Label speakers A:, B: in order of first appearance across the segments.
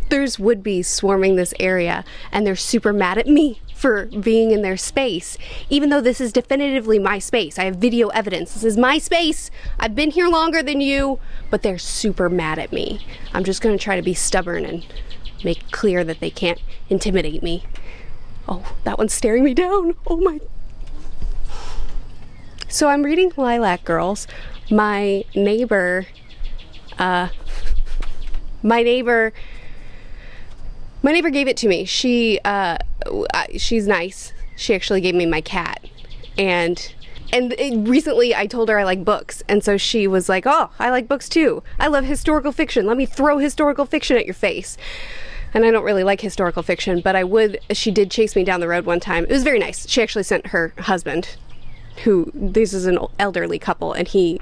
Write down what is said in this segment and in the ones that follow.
A: there's would-bes swarming this area, and they're super mad at me for being in their space, even though this is definitively my space. I have video evidence. This is my space. I've been here longer than you, but they're super mad at me. I'm just gonna try to be stubborn and make clear that they can't intimidate me. Oh, that one's staring me down. Oh my. So I'm reading Lilac Girls. My neighbor gave it to me. She's nice. She actually gave me my cat. And recently I told her I like books. And so she was like, oh, I like books too. I love historical fiction. Let me throw historical fiction at your face. And I don't really like historical fiction, but she did chase me down the road one time. It was very nice. She actually sent her husband, this is an elderly couple, and he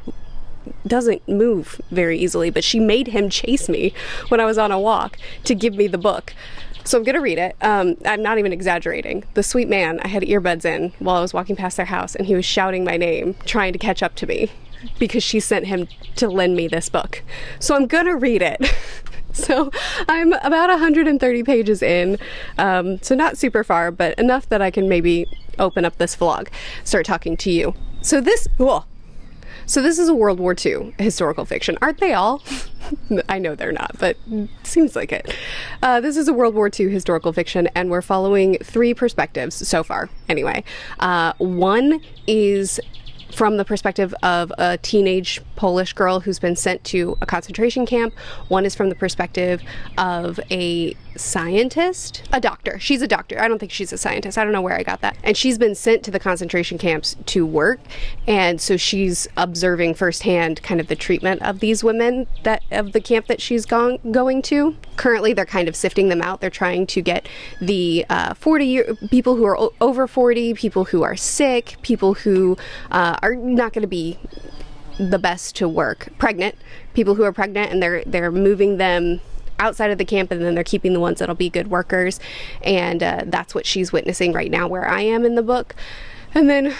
A: doesn't move very easily, but she made him chase me when I was on a walk to give me the book. So I'm gonna read it. I'm not even exaggerating. The sweet man, I had earbuds in while I was walking past their house, and he was shouting my name, trying to catch up to me because she sent him to lend me this book. So I'm gonna read it. So I'm about 130 pages in, so not super far, but enough that I can maybe open up this vlog, start talking to you. So this is a World War II historical fiction. Aren't they all? I know they're not, but seems like it. This is a World War II historical fiction, and we're following 3 perspectives so far, anyway. One is from the perspective of a teenage Polish girl who's been sent to a concentration camp. One is from the perspective of a scientist, a doctor. She's a doctor. I don't think she's a scientist. I don't know where I got that. And she's been sent to the concentration camps to work. And so she's observing firsthand kind of the treatment of these women of the camp that she's going to. Currently, they're kind of sifting them out. They're trying to get the people who are over 40, people who are sick, people who are not going to be the best to work, people who are pregnant, and they're moving them outside of the camp, and then they're keeping the ones that'll be good workers. And that's what she's witnessing right now where I am in the book. And then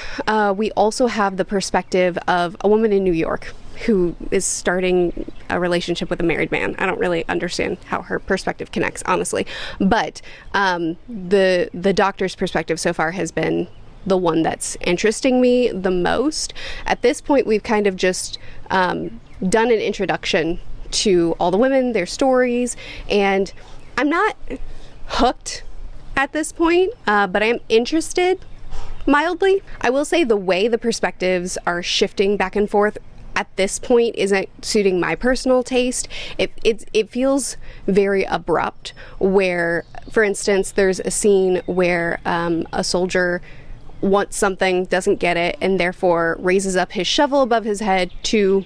A: we also have the perspective of a woman in New York who is starting a relationship with a married man. I don't really understand how her perspective connects, honestly. But the doctor's perspective so far has been the one that's interesting me the most. At this point, we've kind of just done an introduction to all the women, their stories, and I'm not hooked at this point, but I am interested mildly. I will say the way the perspectives are shifting back and forth at this point isn't suiting my personal taste. It feels very abrupt, where, for instance, there's a scene where a soldier wants something, doesn't get it, and therefore raises up his shovel above his head to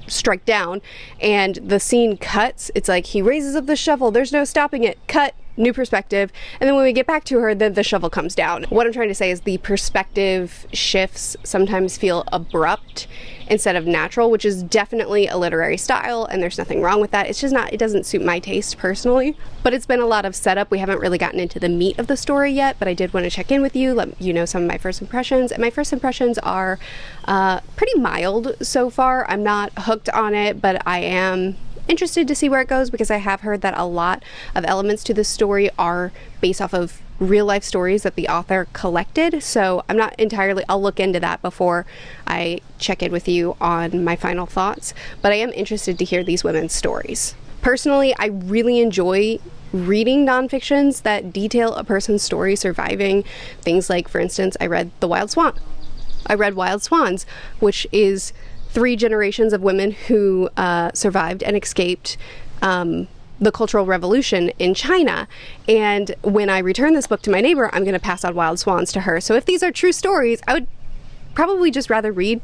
A: strike down, and the scene cuts. It's like he raises up the shovel, there's no stopping it, cut, new perspective, and then when we get back to her, then the shovel comes down. What I'm trying to say is the perspective shifts sometimes feel abrupt instead of natural, which is definitely a literary style, and there's nothing wrong with that. It's just not, it doesn't suit my taste personally. But it's been a lot of setup. We haven't really gotten into the meat of the story yet, but I did want to check in with you, let you know some of my first impressions. And my first impressions are pretty mild so far. I'm not hooked on it, but I am interested to see where it goes, because I have heard that a lot of elements to this story are based off of real life stories that the author collected. So I'm not entirely, I'll look into that before I check in with you on my final thoughts, but I am interested to hear these women's stories. Personally, I really enjoy reading nonfictions that detail a person's story surviving things like, for instance, I read Wild Swans, which is 3 generations of women who survived and escaped the Cultural Revolution in China. And when I return this book to my neighbor, I'm going to pass on Wild Swans to her. So if these are true stories, I would probably just rather read,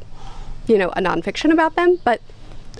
A: a nonfiction about them, but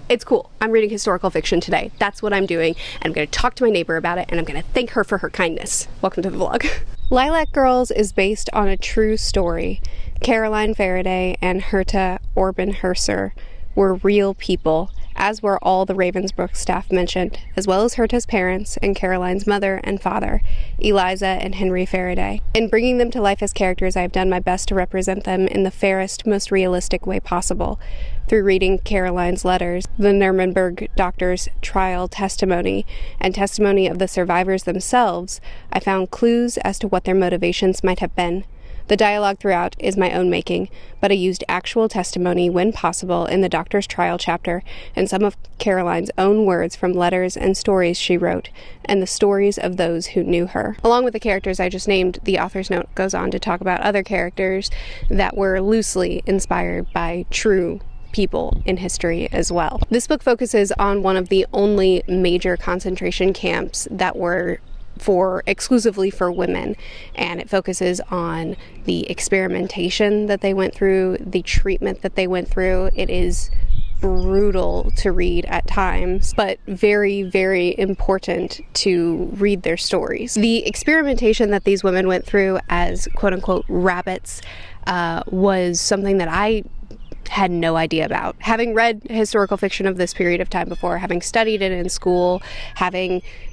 A: it's cool. I'm reading historical fiction today. That's what I'm doing. I'm going to talk to my neighbor about it, and I'm going to thank her for her kindness. Welcome to the vlog. Lilac Girls is based on a true story. Caroline Faraday and Herta Orban-Herser were real people, as were all the Ravensbrück staff mentioned, as well as Herta's parents and Caroline's mother and father, Eliza and Henry Faraday. In bringing them to life as characters, I have done my best to represent them in the fairest, most realistic way possible. Through reading Caroline's letters, the Nuremberg doctor's trial testimony, and testimony of the survivors themselves, I found clues as to what their motivations might have been. The dialogue throughout is my own making, but I used actual testimony when possible in the doctor's trial chapter, and some of Caroline's own words from letters and stories she wrote, and the stories of those who knew her. Along with the characters I just named, the author's note goes on to talk about other characters that were loosely inspired by true people in history as well. This book focuses on one of the only major concentration camps that were exclusively for women, and it focuses on the experimentation that they went through, the treatment that they went through. It is brutal to read at times, but very, very important to read their stories. The experimentation that these women went through as quote-unquote rabbits was something that I had no idea about. Having read historical fiction of this period of time before, having studied it in school,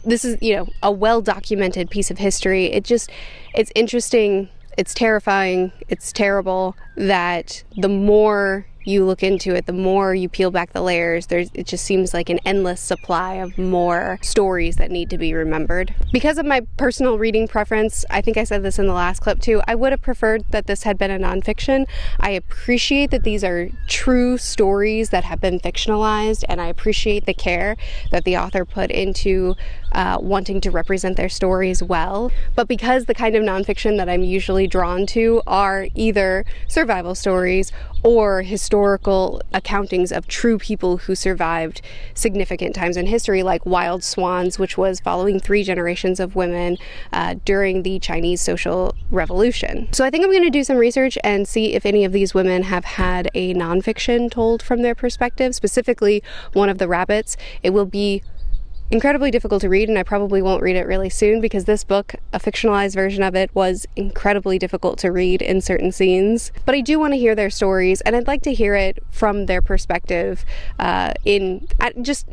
A: this is, a well-documented piece of history. It's interesting, it's terrifying, it's terrible that the more you look into it, the more you peel back the layers, it just seems like an endless supply of more stories that need to be remembered. Because of my personal reading preference, I think I said this in the last clip too, I would have preferred that this had been a nonfiction. I appreciate that these are true stories that have been fictionalized, and I appreciate the care that the author put into wanting to represent their stories well. But because the kind of nonfiction that I'm usually drawn to are either survival stories or historical accountings of true people who survived significant times in history, like Wild Swans, which was following 3 generations of women during the Chinese Social Revolution. So I think I'm going to do some research and see if any of these women have had a nonfiction told from their perspective, specifically one of the rabbits. It will be incredibly difficult to read, and I probably won't read it really soon because this book, a fictionalized version of it, was incredibly difficult to read in certain scenes. But I do want to hear their stories, and I'd like to hear it from their perspective just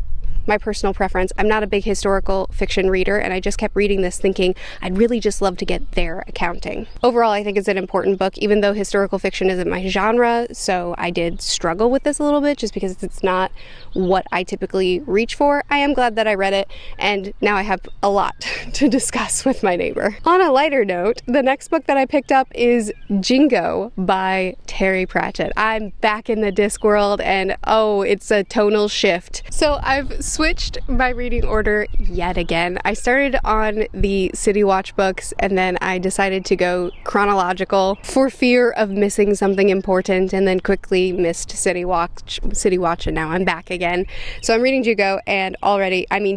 A: my personal preference. I'm not a big historical fiction reader, and I just kept reading this thinking I'd really just love to get their accounting. Overall, I think it's an important book, even though historical fiction isn't my genre, so I did struggle with this a little bit just because it's not what I typically reach for. I am glad that I read it, and now I have a lot to discuss with my neighbor. On a lighter note, the next book that I picked up is Jingo by Terry Pratchett. I'm back in the Discworld, and it's a tonal shift. So I've switched my reading order yet again. I started on the City Watch books, and then I decided to go chronological for fear of missing something important, and then quickly missed City Watch, and now I'm back again. So I'm reading Jingo,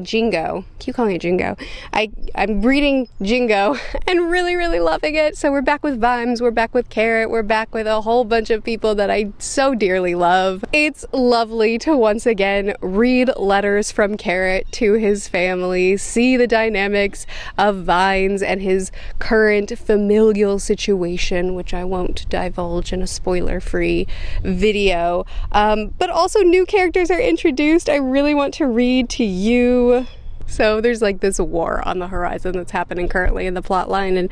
A: Jingo. Keep calling it Jingo. I'm reading Jingo and really, really loving it. So we're back with Vimes, we're back with Carrot, we're back with a whole bunch of people that I so dearly love. It's lovely to once again read letters from Carrot to his family, see the dynamics of Vines and his current familial situation, which I won't divulge in a spoiler-free video. But also new characters are introduced. I really want to read to you. So there's like this war on the horizon that's happening currently in the plot line, and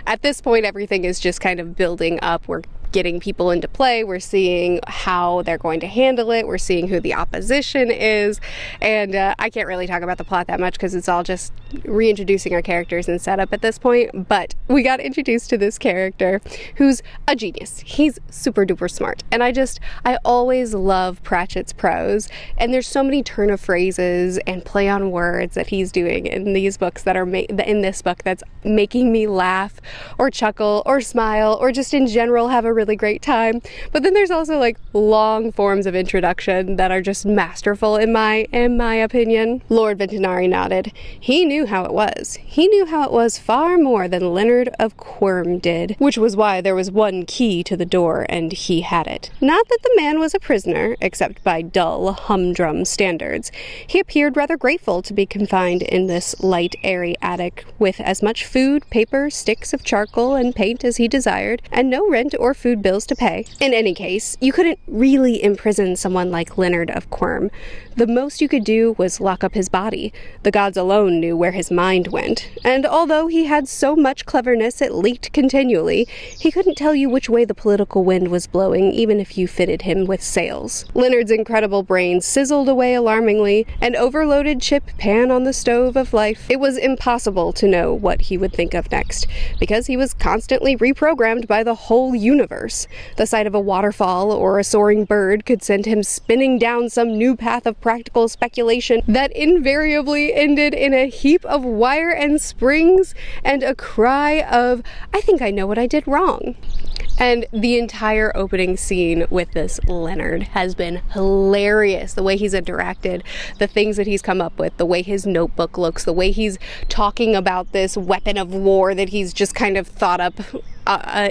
A: at this point everything is just kind of building up. We're getting people into play, we're seeing how they're going to handle it, we're seeing who the opposition is, and I can't really talk about the plot that much because it's all just reintroducing our characters and setup at this point, but we got introduced to this character who's a genius. He's super duper smart, and I always love Pratchett's prose, and there's so many turn of phrases and play on words that he's doing in these books that are in this book that's making me laugh or chuckle or smile or just in general have a really great time. But then there's also like long forms of introduction that are just masterful in my opinion. Lord Ventinari nodded. He knew how it was. He knew how it was far more than Leonard of Quirm did, which was why there was one key to the door and he had it. Not that the man was a prisoner, except by dull, humdrum standards. He appeared rather grateful to be confined in this light, airy attic with as much food, paper, sticks of charcoal, and paint as he desired, and no rent or food food bills to pay. In any case, you couldn't really imprison someone like Leonard of Quirm. The most you could do was lock up his body. The gods alone knew where his mind went, and although he had so much cleverness it leaked continually, he couldn't tell you which way the political wind was blowing, even if you fitted him with sails. Leonard's incredible brain sizzled away alarmingly, an overloaded chip pan on the stove of life. It was impossible to know what he would think of next, because he was constantly reprogrammed by the whole universe. The sight of a waterfall or a soaring bird could send him spinning down some new path of practical speculation that invariably ended in a heap of wire and springs and a cry of, "I think I know what I did wrong." And the entire opening scene with this Leonard has been hilarious. The way he's interacted, the things that he's come up with, the way his notebook looks, the way he's talking about this weapon of war that he's just kind of thought up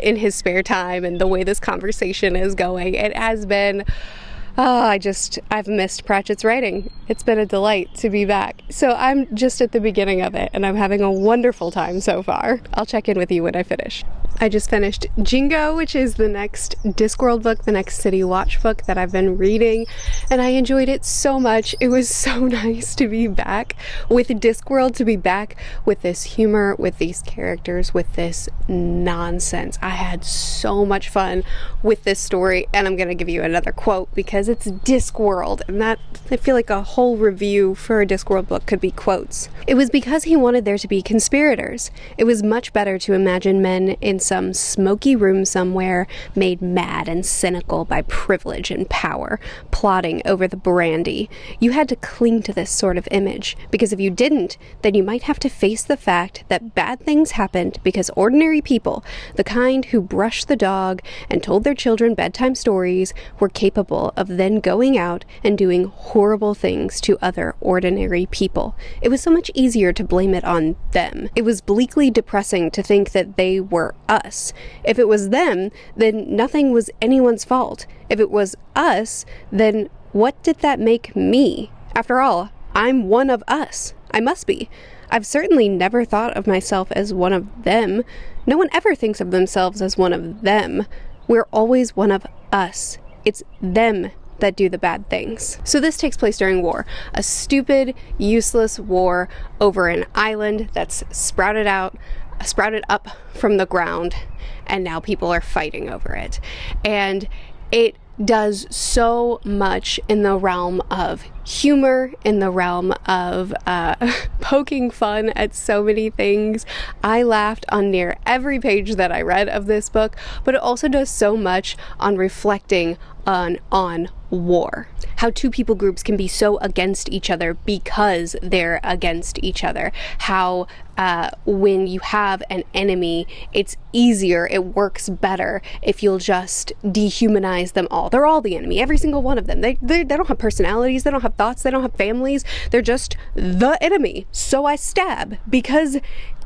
A: in his spare time, and the way this conversation is going. It has been... I've missed Pratchett's writing. It's been a delight to be back. So I'm just at the beginning of it, and I'm having a wonderful time so far. I'll check in with you when I finish. I just finished Jingo, which is the next Discworld book, the next City Watch book that I've been reading, and I enjoyed it so much. It was so nice to be back with Discworld, to be back with this humor, with these characters, with this nonsense. I had so much fun with this story, and I'm going to give you another quote because it's Discworld, and that, I feel like a whole review for a Discworld book could be quotes. "It was because he wanted there to be conspirators. It was much better to imagine men in some smoky room somewhere, made mad and cynical by privilege and power, plotting over the brandy. You had to cling to this sort of image, because if you didn't, then you might have to face the fact that bad things happened because ordinary people, the kind who brushed the dog and told their children bedtime stories, were capable of then going out and doing horrible things to other ordinary people. It was so much easier to blame it on them. It was bleakly depressing to think that they were us. If it was them, then nothing was anyone's fault. If it was us, then what did that make me? After all, I'm one of us. I must be. I've certainly never thought of myself as one of them. No one ever thinks of themselves as one of them. We're always one of us. It's them that do the bad things." So this takes place during war. A stupid, useless war over an island that's sprouted up from the ground, and now people are fighting over it. And it does so much in the realm of humor, in the realm of poking fun at so many things. I laughed on near every page that I read of this book, but it also does so much on reflecting on war. How two people groups can be so against each other because they're against each other. How when you have an enemy, it's easier, it works better if you'll just dehumanize them all. They're all the enemy, every single one of them. They don't have personalities, they don't have thoughts, they don't have families, they're just the enemy. So I stab because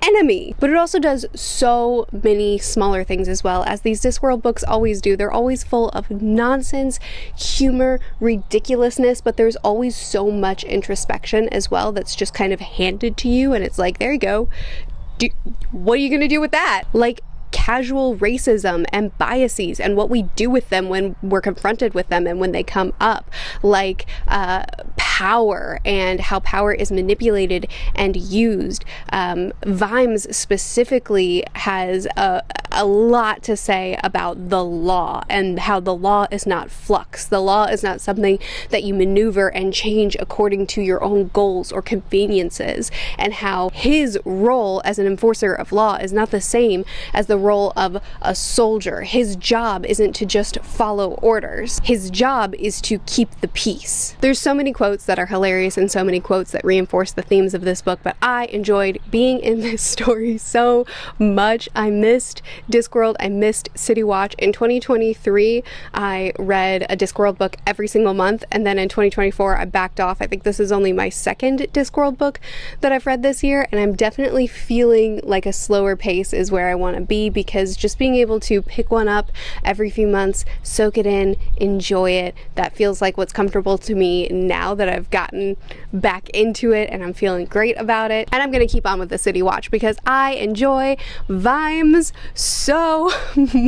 A: enemy. But it also does so many smaller things as well, as these Discworld books always do. They're always full of nonsense, humor, ridiculousness, but there's always so much introspection as well that's just kind of handed to you, and it's like, there you go. What are you gonna do with that? Like casual racism and biases and what we do with them when we're confronted with them and when they come up, like power and how power is manipulated and used. Vimes specifically has a lot to say about the law and how the law is not flux. The law is not something that you maneuver and change according to your own goals or conveniences, and how his role as an enforcer of law is not the same as the role of a soldier. His job isn't to just follow orders. His job is to keep the peace. There's so many quotes that are hilarious and so many quotes that reinforce the themes of this book, but I enjoyed being in this story so much. I missed Discworld. I missed City Watch. In 2023, I read a Discworld book every single month, and then in 2024, I backed off. I think this is only my second Discworld book that I've read this year, and I'm definitely feeling like a slower pace is where I want to be because just being able to pick one up every few months, soak it in, enjoy it, that feels like what's comfortable to me now that I've gotten back into it and I'm feeling great about it. And I'm gonna keep on with the City Watch because I enjoy Vimes so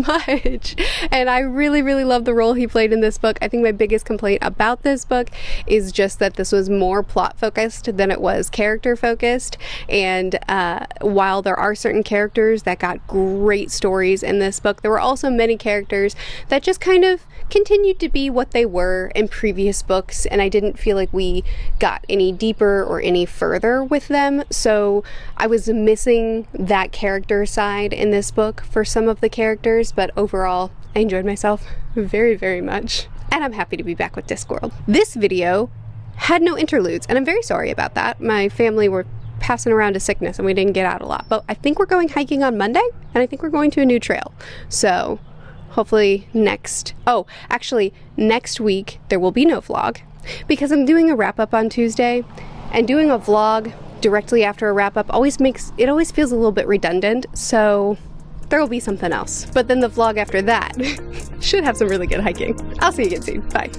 A: much. And I really, really love the role he played in this book. I think my biggest complaint about this book is just that this was more plot focused than it was character focused. And while there are certain characters that got great stories in this book, there were also many characters that just kind of continued to be what they were in previous books, and I didn't feel like we got any deeper or any further with them. So I was missing that character side in this book for some of the characters, but overall I enjoyed myself very, very much, and I'm happy to be back with Discworld. This video had no interludes, and I'm very sorry about that. My family were passing around a sickness and we didn't get out a lot, but I think we're going hiking on Monday, and I think we're going to a new trail. So hopefully next week there will be no vlog because I'm doing a wrap-up on Tuesday, and doing a vlog directly after a wrap-up always feels a little bit redundant, so there will be something else. But then the vlog after that should have some really good hiking. I'll see you again soon. Bye.